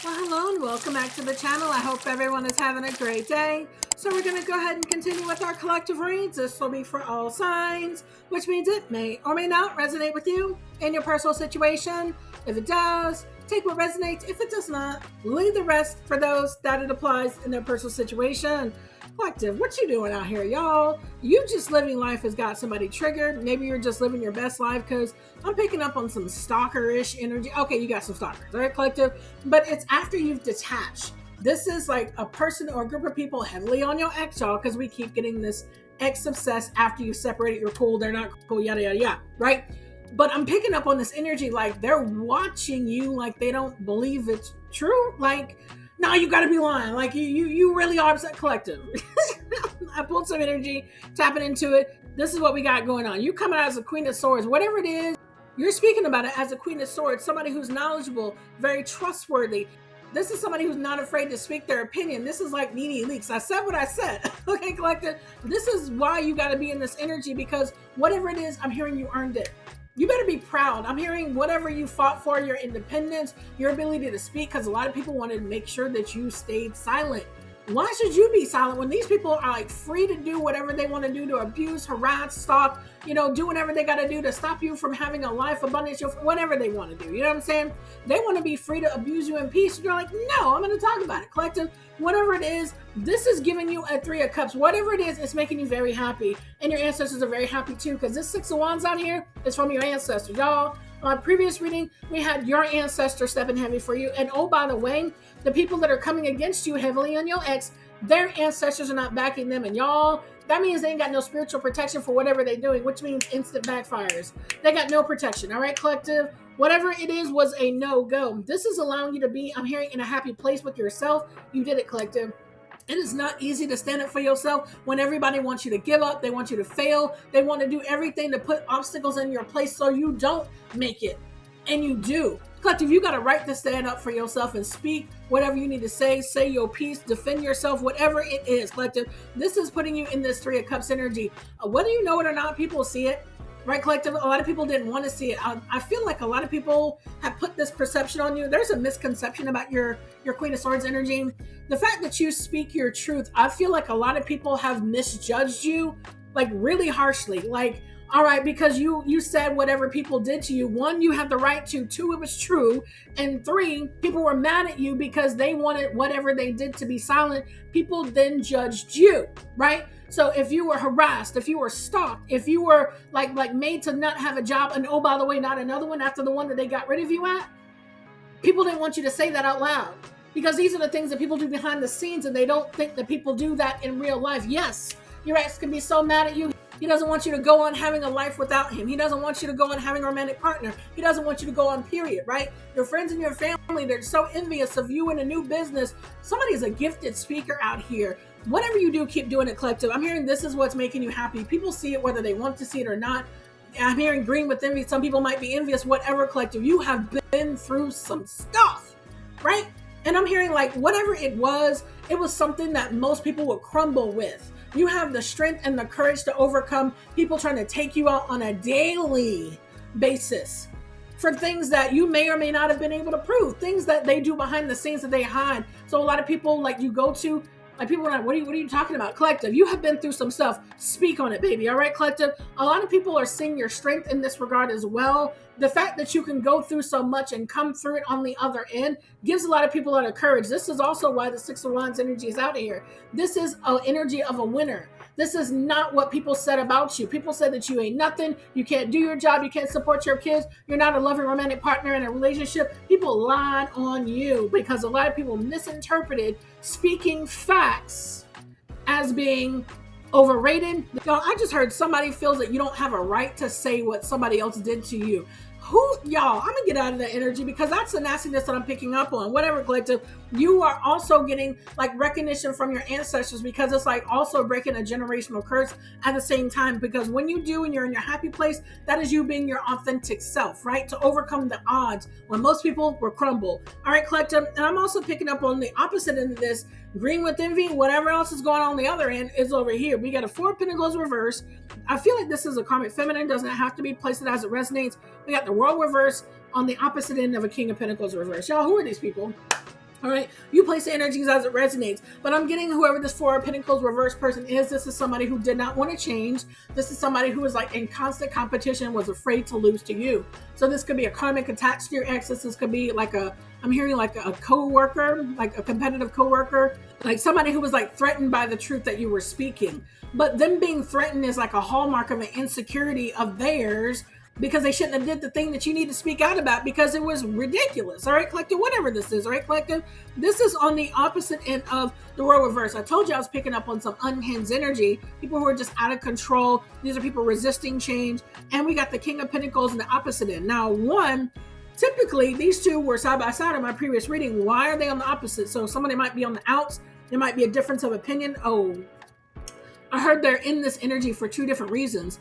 Well, hello and welcome back to the channel. I hope everyone is having a great day. So we're going to go ahead and continue with our collective reads. This will be for all signs, which means it may or may not resonate with you in your personal situation. If it does, take what resonates. If it does not, leave the rest for those that it applies in their personal situation. Collective, what you doing out here, y'all? You just living life has got somebody triggered. Maybe you're just living your best life, because I'm picking up on some stalker-ish energy. Okay, you got some stalkers, all right, collective? But it's after you've detached. This is like a person or a group of people heavily on your ex, y'all, because we keep getting this ex-obsessed after you separated. You're cool, they're not cool, yada, yada, yada, right? But I'm picking up on this energy like they're watching you, like they don't believe it's true. Like, no, you gotta be lying. Like you really are upset, collective. I pulled some energy, tapping into it. This is what we got going on. You coming out as a Queen of Swords, whatever it is, you're speaking about it as a Queen of Swords, somebody who's knowledgeable, very trustworthy. This is somebody who's not afraid to speak their opinion. This is like Nene Leaks. I said what I said. Okay, collective. This is why you got to be in this energy, because whatever it is, I'm hearing you earned it. You better be proud. I'm hearing whatever you fought for, your independence, your ability to speak, because a lot of people wanted to make sure that you stayed silent. Why should you be silent when these people are like free to do whatever they want to do, to abuse, harass, stalk, do whatever they got to do to stop you from having a life, abundance, whatever they want to do. You know what I'm saying? They want to be free to abuse you in peace. You're like, no, I'm going to talk about it. Collective, whatever it is, this is giving you a 3 of Cups. Whatever it is, it's making you very happy. And your ancestors are very happy too, because this 6 of Wands out here is from your ancestors. Y'all, on previous reading, we had your ancestor stepping heavy for you. And oh, by the way, the people that are coming against you heavily on your ex, their ancestors are not backing them. And y'all, that means they ain't got no spiritual protection for whatever they're doing, which means instant backfires. They got no protection. All right, collective? Whatever it is was a no-go. This is allowing you to be, I'm hearing, in a happy place with yourself. You did it, collective. It is not easy to stand up for yourself when everybody wants you to give up. They want you to fail. They want to do everything to put obstacles in your place so you don't make it. And you do. Collective, you got a right to stand up for yourself and speak whatever you need to say your piece, defend yourself, whatever it is, collective. This is putting you in this 3 of Cups energy. Whether you know it or not, people see it. Right, collective? A lot of people didn't want to see it. I feel like a lot of people have put this perception on you. There's a misconception about your Queen of Swords energy. The fact that you speak your truth, I feel like a lot of people have misjudged you, like really harshly. Like, all right, because you said whatever people did to you. 1, you had the right to. 2, it was true. And 3, people were mad at you because they wanted whatever they did to be silent. People then judged you, right? So if you were harassed, if you were stalked, if you were like made to not have a job, and oh, by the way, not another one after the one that they got rid of you at, people didn't want you to say that out loud, because these are the things that people do behind the scenes, and they don't think that people do that in real life. Yes, your ex can be so mad at you. He doesn't want you to go on having a life without him. He doesn't want you to go on having a romantic partner. He doesn't want you to go on, period, right? Your friends and your family, they're so envious of you in a new business. Somebody's a gifted speaker out here. Whatever you do, keep doing it, collective. I'm hearing this is what's making you happy. People see it whether they want to see it or not. I'm hearing green with envy. Some people might be envious, whatever, collective. You have been through some stuff, right? And I'm hearing like whatever it was something that most people would crumble with. You have the strength and the courage to overcome people trying to take you out on a daily basis for things that you may or may not have been able to prove, things that they do behind the scenes that they hide. So a lot of people, like, you go to, like, people are like, what are you talking about? Collective, you have been through some stuff. Speak on it, baby. All right, collective? A lot of people are seeing your strength in this regard as well. The fact that you can go through so much and come through it on the other end gives a lot of people a lot of courage. This is also why the 6 of Wands energy is out here. This is an energy of a winner. This is not what people said about you. People said that you ain't nothing. You can't do your job. You can't support your kids. You're not a loving romantic partner in a relationship. People lied on you because a lot of people misinterpreted speaking facts as being overrated. Y'all, I just heard somebody feels that you don't have a right to say what somebody else did to you. Y'all, I'm gonna get out of that energy, because that's the nastiness that I'm picking up on. Whatever, collective, you are also getting like recognition from your ancestors, because it's like also breaking a generational curse at the same time. Because when you do and you're in your happy place, that is you being your authentic self, right? To overcome the odds when most people will crumble. All right, collective. And I'm also picking up on the opposite end of this. Green with envy, whatever else is going on the other end is over here. We got a 4 of Pentacles reverse. I feel like this is a karmic feminine. Doesn't have to be placed as it resonates. We got the World reverse on the opposite end of a King of Pentacles reverse. Y'all, who are these people? All right, you place the energies as it resonates. But I'm getting whoever this Four of Pentacles reverse person is. This is somebody who did not want to change. This is somebody who was like in constant competition, was afraid to lose to you. So this could be a karmic attached to your ex. This could be like I'm hearing like a co-worker, like a competitive co-worker, like somebody who was like threatened by the truth that you were speaking. But them being threatened is like a hallmark of an insecurity of theirs, because they shouldn't have did the thing that you need to speak out about because it was ridiculous. All right, collective, whatever this is. All right, collective, this is on the opposite end of the role reverse. I told you I was picking up on some unhinged energy, people who are just out of control. These are people resisting change. And we got the King of Pentacles in the opposite end. Now, typically these two were side by side in my previous reading. Why are they on the opposite? So somebody might be on the outs. There might be a difference of opinion. Oh, I heard they're in this energy for two different reasons.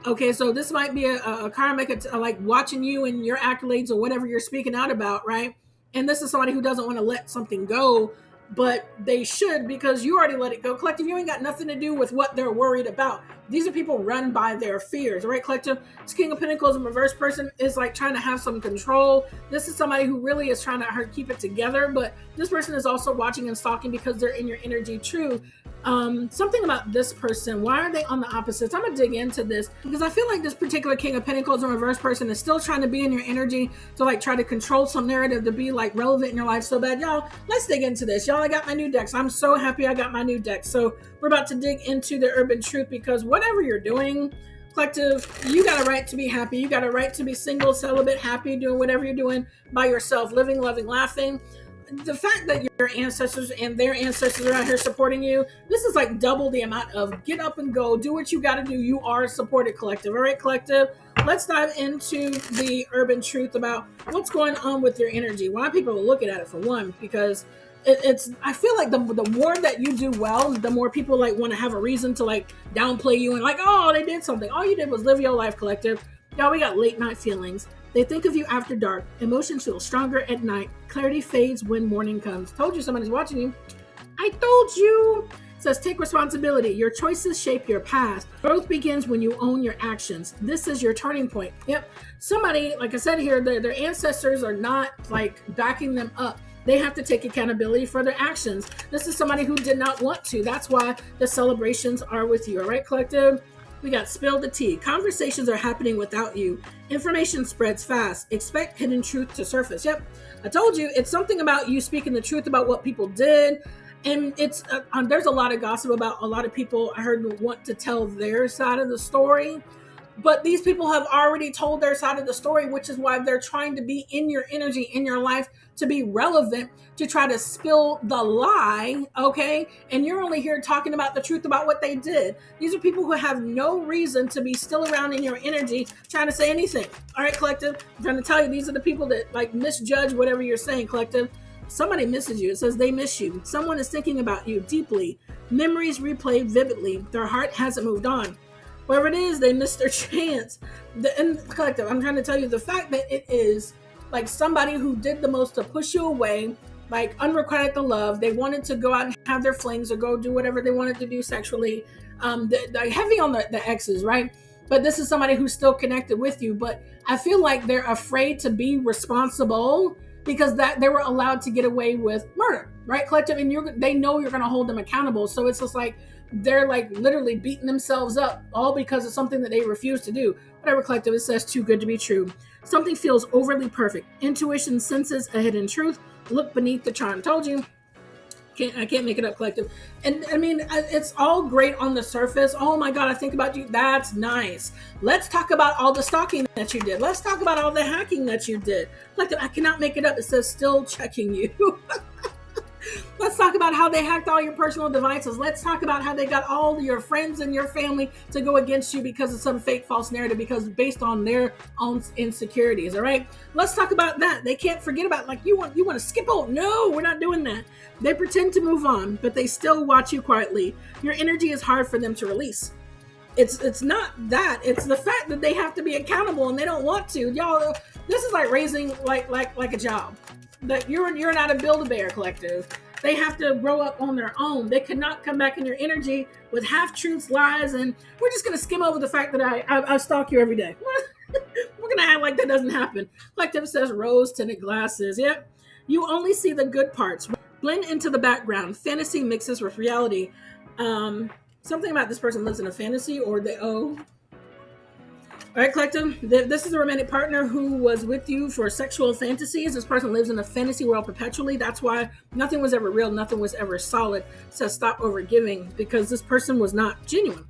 Okay, so this might be a karmic, like watching you and your accolades or whatever you're speaking out about, right? And this is somebody who doesn't want to let something go, but they should, because you already let it go. Collective, you ain't got nothing to do with what they're worried about. These are people run by their fears, right? Collective, this King of Pentacles in reverse person is like trying to have some control. This is somebody who really is trying to keep it together, but this person is also watching and stalking because they're in your energy too. Something about this person, why are they on the opposites? I'm gonna dig into this because I feel like this particular King of Pentacles in reverse person is still trying to be in your energy to like try to control some narrative to be like relevant in your life so bad. Y'all, let's dig into this. Y'all, I got my new decks. I'm so happy I got my new deck. So we're about to dig into the urban truth, because whatever you're doing, collective, you got a right to be happy. You got a right to be single, celibate, happy, doing whatever you're doing by yourself, living, loving, laughing. The fact that your ancestors and their ancestors are out here supporting you, this is like double the amount of get up and go, do what you got to do. You are supported, collective. All right, collective, let's dive into the urban truth about what's going on with your energy. Why people are looking at it, for one, because it's I feel like the more that you do well, the more people like want to have a reason to like downplay you and like, oh, they did something. All you did was live your life, collective. Y'all, we got late night feelings. They think of you after dark. Emotions feel stronger at night. Clarity fades when morning comes. Told you somebody's watching you. I told you. It says take responsibility. Your choices shape your past. Growth begins when you own your actions. This is your turning point. Yep. Somebody, like I said here, their ancestors are not like backing them up. They have to take accountability for their actions. This is somebody who did not want to. That's why the celebrations are with you. All right, collective? We got spill the tea. Conversations are happening without you. Information spreads fast. Expect hidden truth to surface. Yep. I told you, it's something about you speaking the truth about what people did. And it's there's a lot of gossip about a lot of people I heard want to tell their side of the story. But these people have already told their side of the story, which is why they're trying to be in your energy, in your life, to be relevant, to try to spill the lie, okay? And you're only here talking about the truth about what they did. These are people who have no reason to be still around in your energy trying to say anything. All right, collective? I'm trying to tell you, these are the people that like misjudge whatever you're saying, collective. Somebody misses you. It says they miss you. Someone is thinking about you deeply. Memories replay vividly. Their heart hasn't moved on. Whoever it is, they missed their chance. And collective, I'm trying to tell you, the fact that it is like somebody who did the most to push you away, like unrequited the love, they wanted to go out and have their flings or go do whatever they wanted to do sexually. They're heavy on the exes, right? But this is somebody who's still connected with you. But I feel like they're afraid to be responsible because that they were allowed to get away with murder, right, collective? And they know you're going to hold them accountable. So it's just like they're like literally beating themselves up all because of something that they refuse to do. Whatever, collective, it says too good to be true. Something feels overly perfect. Intuition senses a hidden truth. Look beneath the charm. Told you. I can't make it up, collective. And I mean, it's all great on the surface. Oh my God, I think about you. That's nice. Let's talk about all the stalking that you did. Let's talk about all the hacking that you did. Collective, I cannot make it up. It says still checking you. Let's talk about how they hacked all your personal devices. Let's talk about how they got all your friends and your family to go against you because of some fake false narrative, because based on their own insecurities. All right. Let's talk about that. They can't forget about like you want to skip out. No, we're not doing that. They pretend to move on, but they still watch you quietly. Your energy is hard for them to release. It's not that. It's the fact that they have to be accountable and they don't want to. Y'all, this is like raising like a job. That you're not a Build-A-Bear, collective. They have to grow up on their own. They cannot come back in your energy with half-truths, lies, and we're just going to skim over the fact that I stalk you every day. We're going to act like that doesn't happen. Collective says rose-tinted glasses. Yep. You only see the good parts. Blend into the background. Fantasy mixes with reality. Something about this person lives in a fantasy, or they owe. All right, collective. This is a romantic partner who was with you for sexual fantasies. This person lives in a fantasy world perpetually. That's why nothing was ever real. Nothing was ever solid. So stop overgiving, because this person was not genuine.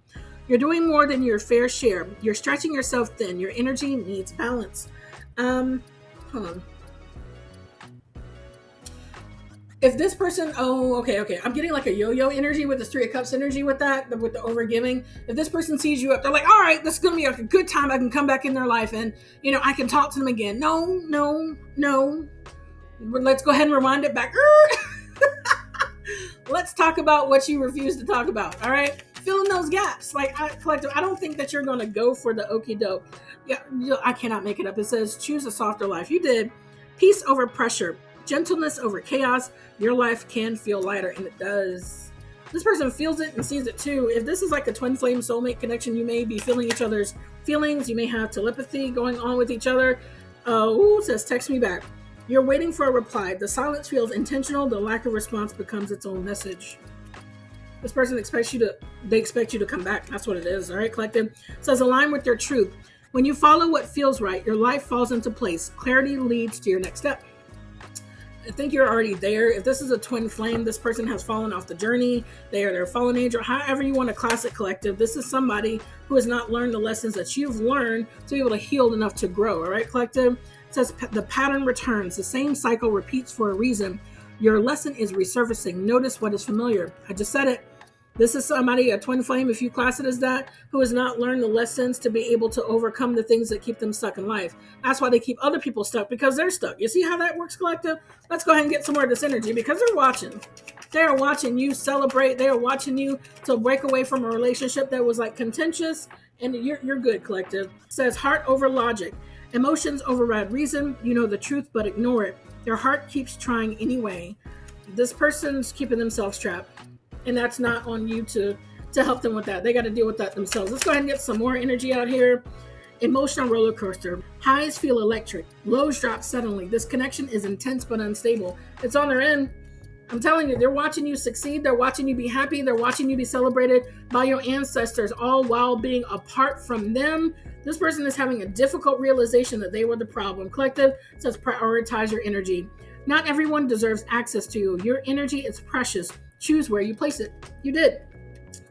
You're doing more than your fair share. You're stretching yourself thin. Your energy needs balance. Hold on. If this person, okay. I'm getting like a yo-yo energy with this Three of Cups energy with that, with the overgiving. If this person sees you up, they're like, all right, this is going to be a good time. I can come back in their life and, I can talk to them again. No. Let's go ahead and rewind it back. Let's talk about what you refuse to talk about. All right. Fill in those gaps. Like, collective, I don't think that you're going to go for the okie doke. Yeah, I cannot make it up. It says, choose a softer life. You did. Peace over pressure. Gentleness over chaos. Your life can feel lighter, and it does. This person feels it and sees it too. If this is like a twin flame soulmate connection, you may be feeling each other's feelings. You may have telepathy going on with each other. Says text me back. You're waiting for a reply. The silence feels intentional. The lack of response becomes its own message. This person expects you to come back. That's what it is. All right, collective. It says align with your truth. When you follow what feels right, your life falls into place. Clarity leads to your next step. I think you're already there. If this is a twin flame, this person has fallen off the journey. They are their fallen angel, however you want to class it, collective. This is somebody who has not learned the lessons that you've learned to be able to heal enough to grow. All right, collective. It says the pattern returns. The same cycle repeats for a reason. Your lesson is resurfacing. Notice what is familiar. I just said it. This is somebody, a twin flame, if you class it as that, who has not learned the lessons to be able to overcome the things that keep them stuck in life. That's why they keep other people stuck, because they're stuck. You see how that works, collective? Let's go ahead and get some more of this energy, because they're watching. They are watching you celebrate. They are watching you to break away from a relationship that was like contentious, and you're good, collective. It says heart over logic. Emotions override reason. You know the truth, but ignore it. Your heart keeps trying anyway. This person's keeping themselves trapped. And that's not on you to help them with that. They got to deal with that themselves. Let's go ahead and get some more energy out here. Emotional roller coaster. Highs feel electric. Lows drop suddenly. This connection is intense but unstable. It's on their end. I'm telling you, they're watching you succeed. They're watching you be happy. They're watching you be celebrated by your ancestors, all while being apart from them. This person is having a difficult realization that they were the problem. Collective says prioritize your energy. Not everyone deserves access to you. Your energy is precious. Choose where you place it. You did.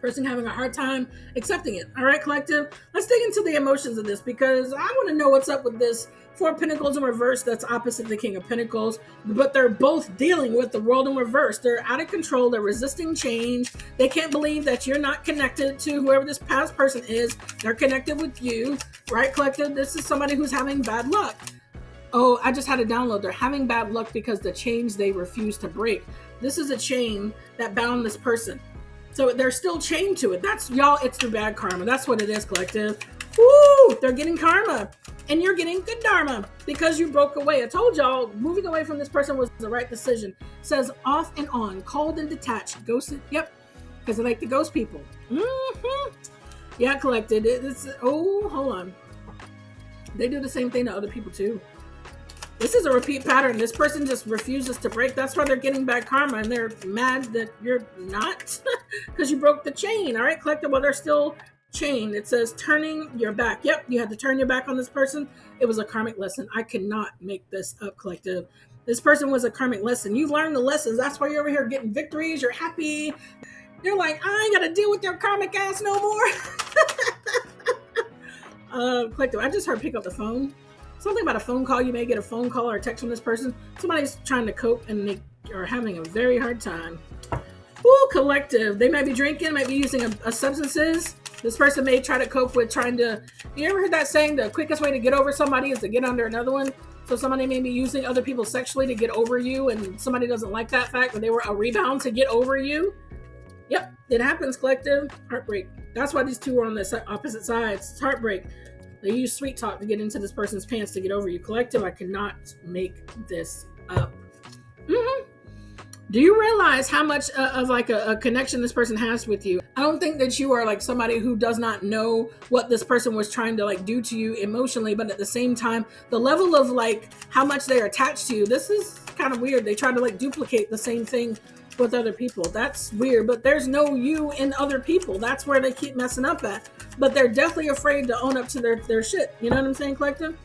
Person having a hard time accepting it. All right, collective. Let's dig into the emotions of this, because I want to know what's up with this Four of Pentacles in reverse that's opposite the King of Pentacles. But they're both dealing with the world in reverse. They're out of control. They're resisting change. They can't believe that you're not connected to whoever this past person is. They're connected with you. Right, collective? This is somebody who's having bad luck. Oh, I just had a download. They're having bad luck because the chains they refuse to break. This is a chain that bound this person. So they're still chained to it. That's, y'all, it's their bad karma. That's what it is, collective. Woo! They're getting karma. And you're getting good dharma because you broke away. I told y'all, moving away from this person was the right decision. It says off and on, cold and detached, ghosted. Yep, because I like to ghost people. Yeah, collected. Hold on. They do the same thing to other people too. This is a repeat pattern. This person just refuses to break. That's why they're getting bad karma, and they're mad that you're not because you broke the chain. All right, collective. Well, they're still chained. It says turning your back. Yep, you had to turn your back on this person. It was a karmic lesson. I cannot make this up, collective. This person was a karmic lesson. You've learned the lessons. That's why you're over here getting victories. You're happy. You're like, I ain't got to deal with your karmic ass no more. Collective. I just heard pick up the phone. Something about a phone call. You may get a phone call or a text from this person. Somebody's trying to cope and they are having a very hard time. Ooh, collective. They might be drinking, might be using a substances. This person may try to cope with trying to, you ever heard that saying, the quickest way to get over somebody is to get under another one? So somebody may be using other people sexually to get over you, and somebody doesn't like that fact, but they were a rebound to get over you. Yep, it happens, collective. Heartbreak. That's why these two are on the opposite sides. It's heartbreak. They use sweet talk to get into this person's pants to get over you. Collective, I cannot make this up. Do you realize how much of like a connection this person has with you? I don't think that you are like somebody who does not know what this person was trying to like do to you emotionally, but at the same time, the level of like how much they're attached to you, this is kind of weird. They try to like duplicate the same thing with other people. That's weird, but there's no you in other people. That's where they keep messing up at. But they're definitely afraid to own up to their shit. You know what I'm saying, Collective?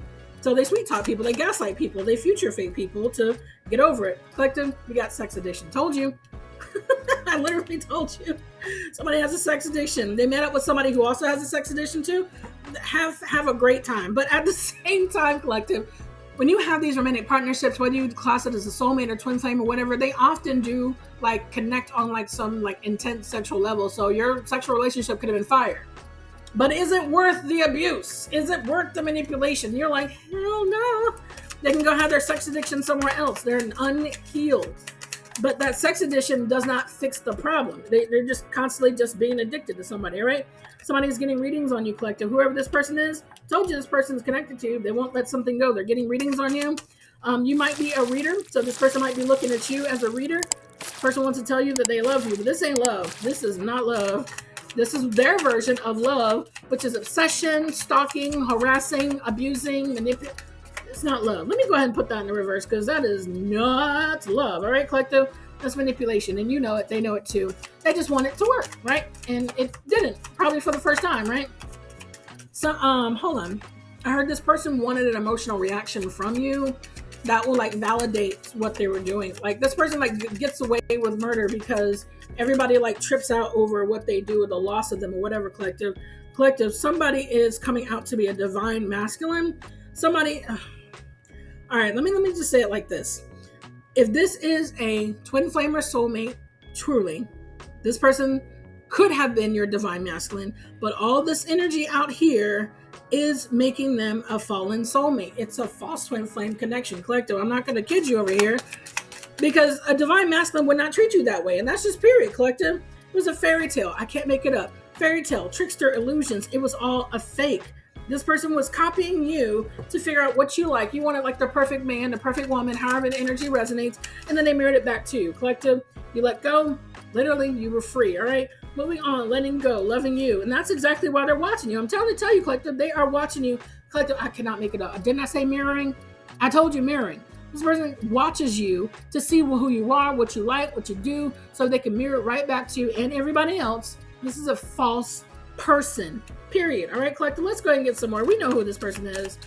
So they sweet talk people, they gaslight people, they future fake people to get over it. Collective, we got sex addiction. Told you. I literally told you. Somebody has a sex addiction. They met up with somebody who also has a sex addiction too. Have a great time. But at the same time, Collective, when you have these romantic partnerships, whether you class it as a soulmate or twin flame or whatever, they often do like connect on like some like intense sexual level. So your sexual relationship could have been fire. But is it worth the abuse? Is it worth the manipulation? You're like, hell no. They can go have their sex addiction somewhere else. They're unhealed. But that sex addiction does not fix the problem. They're just constantly just being addicted to somebody, right? Somebody's getting readings on you, Collective. Whoever this person is, told you this person's connected to you. They won't let something go. They're getting readings on you. You might be a reader. So this person might be looking at you as a reader. This person wants to tell you that they love you. But this ain't love. This is not love. This is their version of love, which is obsession, stalking, harassing, abusing, manipulating. It's not love. Let me go ahead and put that in the reverse because that is not love. All right, Collective? That's manipulation. And you know it. They know it too. They just want it to work, right? And it didn't. Probably for the first time, right? So, hold on. I heard this person wanted an emotional reaction from you that will like validate what they were doing. Like this person like gets away with murder because everybody like trips out over what they do or the loss of them or whatever. Collective, somebody is coming out to be a divine masculine. Somebody, all right, let me just say it like this. If this is a twin flame or soulmate, truly, this person could have been your divine masculine, but all this energy out here is making them a fallen soulmate. It's a false twin flame connection. Collective, I'm not going to kid you over here because a divine masculine would not treat you that way. And that's just period, Collective. It was a fairy tale. I can't make it up. Fairy tale, trickster, illusions. It was all a fake. This person was copying you to figure out what you like. You wanted like the perfect man, the perfect woman, however the energy resonates. And then they mirrored it back to you. Collective, you let go. Literally, you were free. All right. Moving on, letting go, loving you. And that's exactly why they're watching you. I'm trying to tell you, Collective, they are watching you. Collective, I cannot make it up. Didn't I say mirroring? I told you mirroring. This person watches you to see who you are, what you like, what you do, so they can mirror it right back to you and everybody else. This is a false person, period. All right, Collective, let's go ahead and get some more. We know who this person is.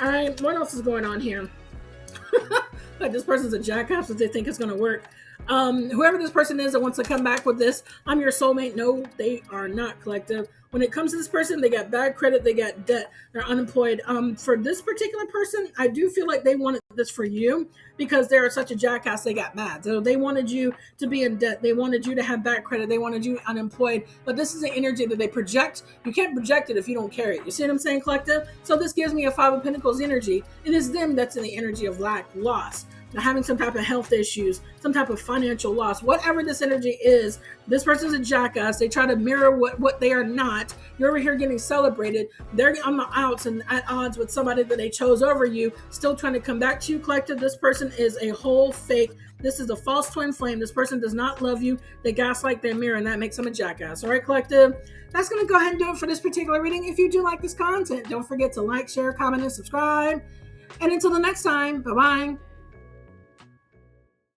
All right, what else is going on here? Like this person's a jackass, but they think it's going to work. Whoever this person is that wants to come back with this, I'm your soulmate. No, they are not, Collective. When it comes to this person, they got bad credit, they got debt, they're unemployed. For this particular person, I do feel like they wanted this for you because they're such a jackass, they got mad. So they wanted you to be in debt. They wanted you to have bad credit. They wanted you unemployed. But this is an energy that they project. You can't project it if you don't carry it. You see what I'm saying, Collective? So this gives me a Five of Pentacles energy. It is them that's in the energy of lack, loss. Having some type of health issues, some type of financial loss, whatever this energy is, this person's a jackass. They try to mirror what they are not. You're over here getting celebrated. They're on the outs and at odds with somebody that they chose over you, still trying to come back to you, Collective. This person is a whole fake. This is a false twin flame. This person does not love you. They gaslight their mirror, and that makes them a jackass. All right, Collective? That's going to go ahead and do it for this particular reading. If you do like this content, don't forget to like, share, comment, and subscribe. And until the next time, bye-bye.